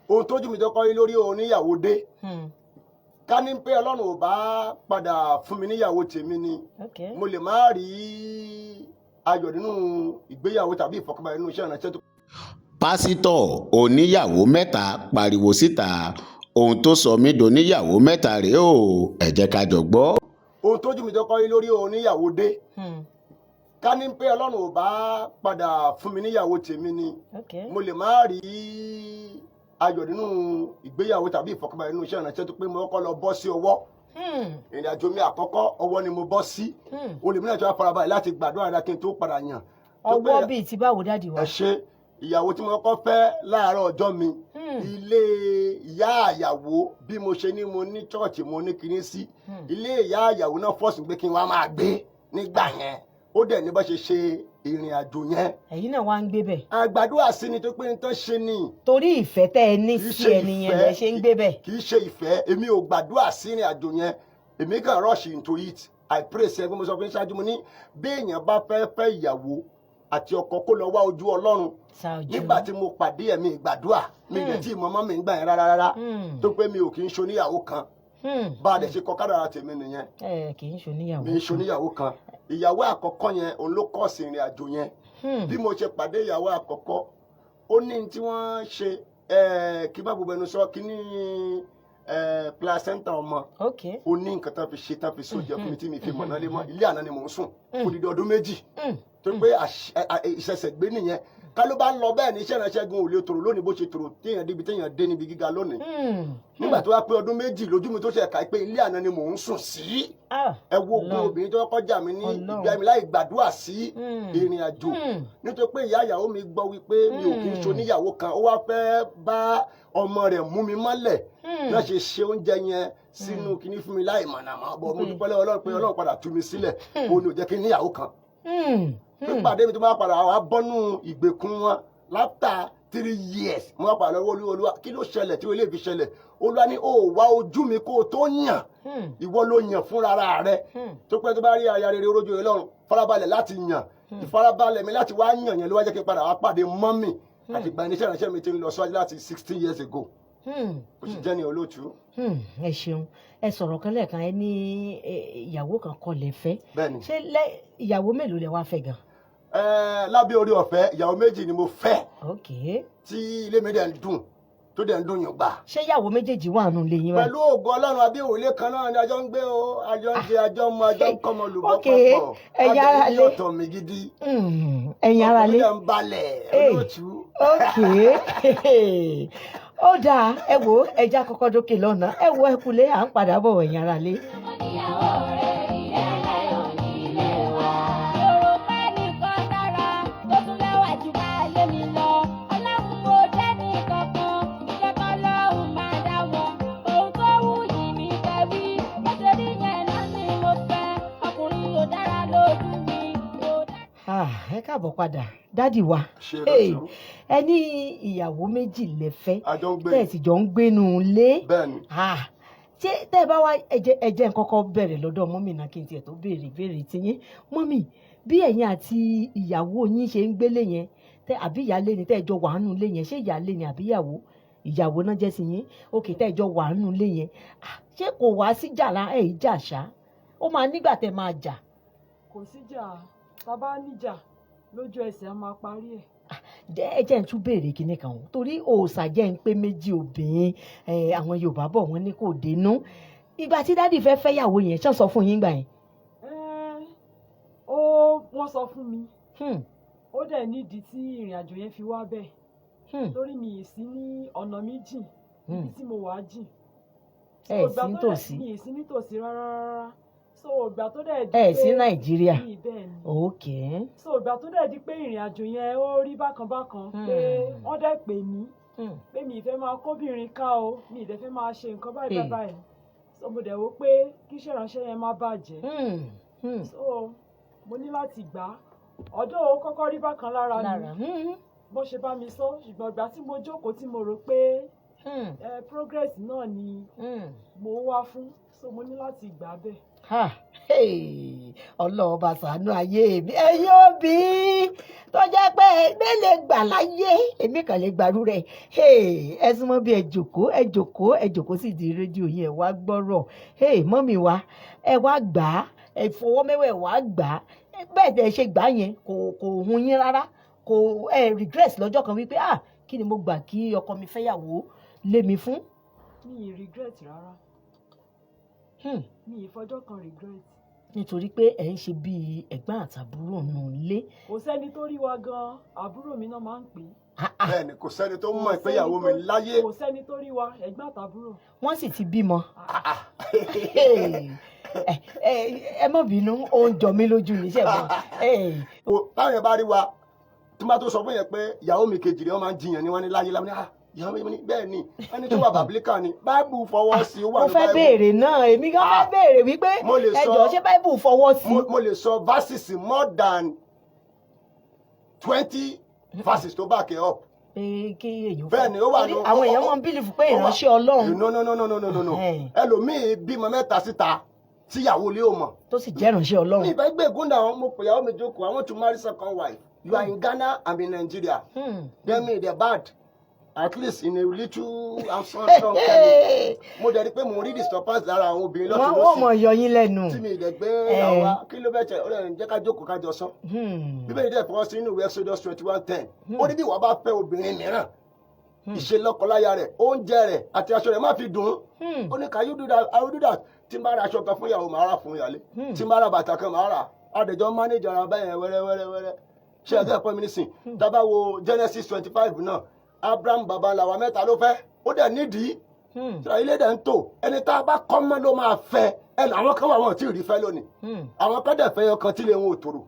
ohun tójú mi tó kọ́ lórí oníyàwó dé ká ní pé Ọlọ́run ò bá padà fún mi níyàwó tèmi ni mo lè má rí ayọ̀ nínú ìgbéyàwó tàbí ìfọkànbalẹ̀ nínú iṣẹ́ ìránṣẹ́ tó. pásítọ̀ oníyàwó mẹ́ta pariwo síta ohun tó sọ mí doníyàwó mẹ́ta rèé o ẹ jẹ́ ká jọ gbọ́. ohun tójú mi tó kọ́ lórí oníyàwó dé ká ní pé Ọlọ́run ò bá padà fún mi níyàwó tèmi ni mo lè má rí ayọ̀ nínú ìgbéyàwó tàbí ìfọkànbalẹ̀ nínú iṣẹ́ ìránṣẹ́ tó pé mo kọ́ lọ bọ́ sí ọwọ́ ìrìn àjò mi àkọ́kọ́ ọwọ́ ni mo bọ́ sí olùmíràn tó wá farabalẹ̀ láti gbàdúrà rẹ̀ kí n tó padà yàn. ọwọ́ bíi ti báwo dáàdi wa. ẹ ṣe ìyàwó tí mo kọ́ fẹ́ láàárọ̀ ọjọ́ mi ilé ìyá àyàwó bí mo ṣe ní mo ní chọ́ọ̀chì mo ní kinní sí ilé ìyá àyàwó náà fọ́ọ̀sì pé kí n wá máa gbé nígbà yẹn ó dẹ̀ ní bá ṣe ṣe ìrìn àjò yẹn. ẹ̀yin náà wá ń gbé bẹ̀. àgbàdua sí ni tó pé nǹkan ṣe ni. torí ìfẹ́ tẹ́ ẹ ní sí ẹni yẹn lẹ ṣe ń gbé bẹ̀. kì í ṣe ìfẹ́ èmi ò gbàdúrà sí ìrìn àjò yẹn èmi kàn rush into it I pray sí ẹgbẹ́ mo sọ pé ṣáájú mo ní bí èèyàn bá fẹ́ fẹ́ ìyàwó àti ọkọ kó lọ wá ojú Ọlọ́run nígbà tí mo pàdé ẹ̀mí ìgbàdúrà mi lè tí ìmọ̀mọ́ mi ń gbà yẹn rárá tó pé mi ò kì í ṣoníyàwó kan bá a lè ṣe kọ kádàrá tèmi nìyẹn. kì í ṣoníyàwó mi ń ṣoníyàwó kan ìyàwó àkọ́kọ́ yẹn òun ló kọ́ọ̀sì ìrìn àjò yẹn bí mo ṣe pàdé ìyàwó àkọ́kọ́ ó ní tí wọ́n ṣe kí má gbogbo ẹnu sọ kí ní placenta ọmọ ó ní nǹkan tán fi ṣe tán fi sóúnjẹ fún mi tí mi fi mọ̀ náà lé mọ́ ilé àná ni mò ń sùn fún dídí ọdún méjì tó pé ìṣẹ̀ṣẹ̀ gbé nìyẹn ká ló bá ń lọ bẹ́ẹ̀ ní iṣẹ́ ìránṣẹ́ gun ò lè tòrò lónìí bó ṣe tòrò téèyàn débi téèyàn dé níbi gíga lónìí nígbà tó wá pé ọdún méjì lójú mi tó ṣe ẹ̀ka pé ilé àná ni mò ń sùn sí ẹ wo ogun obìnrin tó kọjá mi ní ìgbà mi láì gbàdúrà sí ìrìn àjò nítorí pé ìyá ìyàwó mi gbọ́ wípé mi ò kì í ṣoníyàwó kan ó wá fẹ́ bá ọmọ rẹ̀ mú mi mọ́lẹ̀ náà ṣe oúnjẹ yẹn sínú kinní fún mi láì mọ̀nà mọ́ bọ̀ mo dúpẹ́ lọ́wọ́ Ọlọ́run pé Ọlọ́run padà tú mi sílẹ̀ òun ni ò jẹ́ kí n níyàwó kan pípàdé mi tó bá padà wá bọ́nú ìgbèkùn wọn láfta 3 years mo wá padà lọ́wọ́ Olúwa kí ló ṣẹlẹ̀ tí ó lè fi ṣẹlẹ̀ Olúwa ní ó wá ojú mi kó o tó yàn ìwọ ló yàn fúnra rẹ tó pẹ́ tó bá rí aya rere orójú rẹ lọ́rùn farabalẹ̀ láti yàn ìfarabalẹ̀ mi láti wá yàn yẹn ló wá jẹ́ kí n padà wá pàdé mọ́mì àti ìgbà iṣẹ́ ìránṣẹ́ mi ti ń lọ síwájú láti 16 years ago ó sì jẹ́ ní olóòtú. ẹ ṣeun ẹ sọ̀rọ̀ kan lẹ́ẹ̀kan ẹ ní ìyàwó kan kọ́ lẹ fẹ́ ṣé ìyàwó mélòó lẹ wá fẹ́ gan. lábẹ́ orí ọ̀fẹ́ ìyàwó méjì ni mo fẹ́ tí ilé mi dẹ̀ ń dùn tó dẹ̀ ń dùn yàn gbà. ṣé ìyàwó méjèèjì wà nù lè yín wá. pẹ̀lú ògo Ọlọ́run abíwòlé kan náà ni àjọ ń gbé o àjọ ń jẹ àjọ ń mu àjọ ń kọ́ ọmọ olùbọ́ papọ̀ ẹ̀yin ara lé ọ̀tọ̀ mi gidi ẹ̀yin ara lé ọkùnrin ń balẹ̀ olóòtú. ó dáa ẹ wo ẹja kọ́kọ́ dókè lọ́nà ẹ wo ẹkùlé à ń padà bọ̀ ẹ̀yin ara lé. ẹ káàbọ̀ padà dádì wa ẹ ní ìyàwó méjì lẹ fẹ́ tẹ́ ẹ sì jọ ń gbénu lé ṣé tẹ́ ẹ bá wá ẹjẹ́ kọ́kọ́ bẹ̀rẹ̀ lọ́dọ̀ mọ́mì náà kí n tiẹ̀ tó béèrè tiyín mọ́mì bí ẹ̀yin àti ìyàwó yín ṣe ń gbélé yẹn àbí ìyálé ni tẹ́ ẹ jọ wà nù lé yẹn ṣé ìyálé ni àbí ìyàwó náà jẹ́ sí yín òkè tẹ́ ẹ jọ wà nù lé yẹn ṣé kò wá síjà lá ẹ̀ jà ṣá ó máa nígbà tẹ́ máa jà. kò síjà bàbá níjà lójú ẹsẹ̀ a máa parí ẹ̀. ẹ jẹ́ ń tún béèrè kinní kan o torí òòṣà jẹ́ ń pé méjì obìnrin àwọn Yorùbá bọ̀ wọ́n ní kò dénú ìgbà tí dádì fẹ́ fẹ́yàwó yẹn ṣé ń sọ fún yín gbà yẹn. wọ́n sọ fún mi ó dẹ̀ nídìí tí ìrìn àjò yẹn fi wá bẹ́ẹ̀ torí mi ì sí ní ọ̀nà mi jìn ibi tí mo wà á jìn. ẹ sí nítòsí. mi ì sí nítòsí rárá so ìgbà tó dẹ̀ di pé sí Nàìjíríà ok so ìgbà tó dẹ̀ di pé ìrìn àjò yẹn ó rí bákan pé wọ́n dẹ̀ pè mí pé mi ì fẹ́ máa kóbìnrin ká o mi ì dẹ̀ fẹ́ máa ṣe nǹkan báyìí so mo dẹ̀ wò pé kí iṣẹ́ ìránṣẹ́ yẹn má bàjẹ́ so mo ní láti gbà á ọ̀dọ̀ ó kọ́kọ́ rí bákan lára mi bó ṣe bá mi sọ ṣùgbọ́n ìgbà tí mo jókòó tí mo rò pé progress náà ni mo wá fún so mo ní láti gbà á bẹ́ẹ̀. ọlọ́ọ̀bà ṣàánú ayé mi ẹ̀yin òbí tó jẹ́ pé mélòó gbà láyé èmi kàn lè gbàrú rẹ̀ ẹ súnmọ́ bí ẹ jókòó sì di rédíò yẹn wá gbọ́rọ̀ mọ́mì wa ẹ wá gbà á ẹ fọwọ́ mẹ́wẹ̀ wá gbà á bẹ́ẹ̀ tẹ́ ẹ ṣe gbà á yẹn kò hun yín rárá kò regret lọ́jọ́ kan wípé kí ni mo gbà kí ọkọ mi fẹ́yàwó lé mi fún. mi ì regret rárá mi ì fọjọ́ kan regret. nítorí pé ẹ̀ ń ṣe bíi ẹ̀gbọ́n àtàbúrò nù lé. kò sẹ́ni tó rí wa gan àbúrò mi náà máa ń pè é. bẹ́ẹ̀ni kò sẹ́ni tó mọ̀ ìgbéyàwó mi láyé. kò sẹ́ni tó rí wa ẹ̀gbọ́n àtàbúrò. wọ́n sì ti bímọ. ẹ má bínú ó ń jọ mí lójú níṣẹ́ mọ́. táwọn yẹn bá rí wa tó bá tó sọ fún yẹn pé ìyàwó mi kejì rẹ̀ wọ́n máa ń jiyàn ní wọ́n ní láyé láwọn ìyàwó mi ní bẹ́ẹ̀ ni wọ́n ní tó wà bàbílíkà ni báìbù fọwọ́ sí ó wà ní báìbù. mo fẹ́ béèrè náà èmi gan fẹ́ béèrè wípé ẹjọ́ ṣé báìbù fọwọ́ sí. mo lè sọ verses more than 20 verses tó back it up. kí èèyàn bẹ́ẹ̀ ni ó wà ní. àwọn èèyàn máa ń bílífù pé ìránṣẹ́ Ọlọ́run. no ẹlòmíì bímọ mẹ́ta síta tíyàwó lé o mọ̀. tó sì jẹ́ ìránṣẹ́ Ọlọ́run. mi ìfẹ́ gbé gúndà wọn mo pè yàwó mi jókòó I want to marry second wife. You are in Ghana, I'm in Nigeria. Tell me they're bad. At least in a little handsome Kelly. Mo dẹ̀ rí pé mo rí disturbance lára àwọn obìnrin lọ́tún lọ́sí. wọ́n mọ̀ yọ yín lẹ́nu. Tí mi ìdẹ̀ gbé àwa kí ló bẹ́ẹ̀ tẹ̀ ó lẹ́nu jẹ́ ká jókòó ká jọ sọ. Bíbélì dẹ̀ fọwọ́ sí inú ìwé Exodus 21:10. Ó ní bí ìwà bá fẹ́ obìnrin mìíràn. Ìṣe lọ́kọláya rẹ̀, oúnjẹ rẹ̀ àti aṣọ rẹ̀ má fi dùn ún. Ó ní can you do that? I will do that. Tí n bá ra aṣọ kan fún ìyàwó màá rà fún ìyálé. Tí n bá ra bàtà kan màá rà. Adẹ̀jọ́ manage ara báyẹn wẹ́rẹ́wẹ́rẹ́. Ṣé ẹ tẹ́ ẹ̀pọ́ mi nísìn? Dábàá wo Genesis 25 náà. Abraham baba làwa mẹ́ta ló fẹ́ ó dẹ̀ nídìí ilé dẹ̀ ń tò ẹni tá a bá kọ́ mọ́ ló máa fẹ́ ẹnu àwọn kan wà wọn ò tí ì rí fẹ́ lónìí àwọn kan dẹ̀ fẹ́ ọkàn tí lè wọn ò tòrò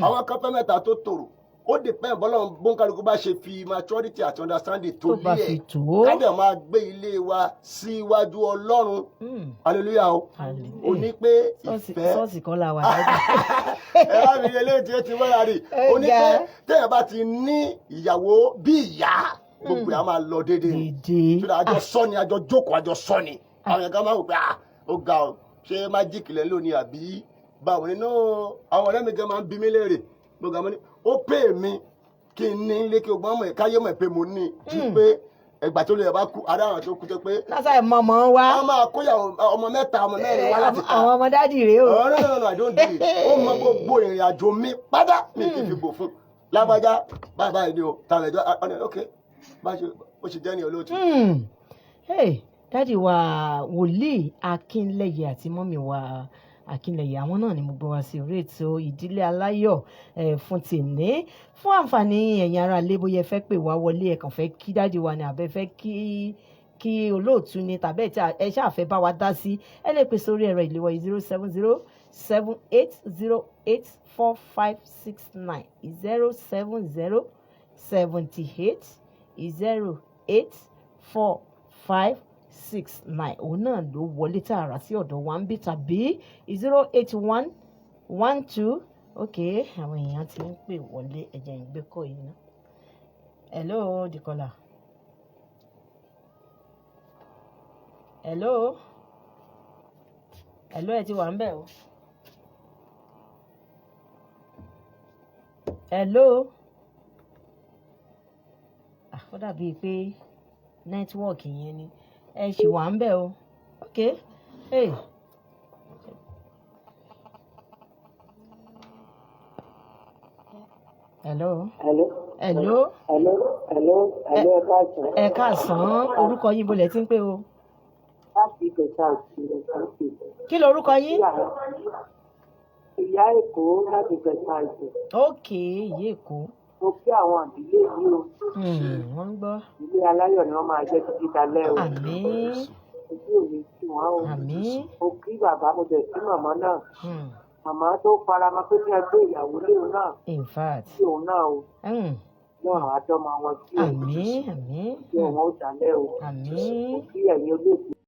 àwọn kan fẹ́ mẹ́ta tó tòrò ó depend bọ́lá bóńkálukú bá ṣe fi maturity àti understanding tó lé ẹ̀ ká dẹ̀ máa gbé ilé wa síwájú Ọlọ́run hallelujah o ò ní pé ìfẹ́ ṣọ́ọ̀ṣì kan la wà dájú. ẹ wá mi eléyìí tí ó ti wọ́n rí ò ní pé téèyàn bá ti ní ìyàwó bí ìyá gbogbo yà máa lọ déédéé ṣùgbọ́n àjọ sọ ni àjọ jókòó àjọ sọ ni àwọn yẹn kan máa wò pé ó ga ọ ṣé májíìkì lẹ́ lónìí àbí báwo nínú àwọn ọ̀rẹ́ mi gan máa ń bí mi léèrè gbogbo àwọn ní ó pè mí kí n ní ilé kí o gbọ́n mọ̀ ẹ̀ káyé mọ̀ pé mo ní ju pé ẹgbà tó lè bá kú ará àwọn tó kú tó pé. lásà ìmọ̀mọ́ wa. wọ́n máa kóyàwó ọmọ mẹ́ta ọmọ mẹ́rin wá láti ta. àwọn ọmọ dádì rèé o. no I don't do it ó mọ gbogbo ìrìn àjò mi pátá mi kì í fi gbò fún lágbájá báyìí ni o tààrà ìjọ ọ̀nà ok ó ṣe jẹ́ ní olóòtú. dádì wa wòlíì Akínlẹ́yẹ àti mọ́mì wa Akínlẹ́yẹ àwọn náà ni mo gbọ́ wá sí orí ètò ìdílé aláyọ̀ fún tèmi fún àǹfààní ẹ̀yin ará ilé bóyá ẹ fẹ́ pè wá wọlé ẹ kàn fẹ́ kí dádì wa ni àbẹ́ fẹ́ kí olóòtú ni tàbí ẹ ṣáà fẹ́ bá wa dá sí ẹ lè pè sórí ẹ̀rọ ìléwọ́ 07078084569 07078084569 òun náà ló wọlé tààrà sí ọ̀dọ̀ wa ń bí tàbí 08112 ok àwọn èèyàn ti ń pè wọlé ẹ̀jẹ̀ ìgbẹ́kọ̀ yìí ná. hello Dìkọ̀lá. hello ẹ ti wà ń bẹ̀ o. hello ó dàbí pé nẹ́tíwọ́ọ̀kì yẹn ni ẹ ṣì wà ń bẹ̀ o ok hey. hello. ẹ káàsán orúkọ yín bolẹ̀ tí ń pè o. kí lorúkọ yín. Ìyá Èkó láti Gẹ̀sáìtì. ok ìyá Èkó. Mo kí àwọn ìdílé yìí o. wọ́n ń gbọ́. Ilé aláyọ̀ ni wọ́n máa jẹ́ títí dalẹ́ o. àmín. Ojú òní tí wọ́n o. àmín. Mo kí bàbá mo dẹ̀ sí màmá náà. Màmá tó faramọ́ pé ní ẹgbẹ́ ìyàwó léwu náà. in fact. Sí òun náà o. Náà àjọmọ wọn sí o. àmín àmín. Kí òun ó dalẹ́ o. àmín. Mo kí ẹ̀yin olóògbé.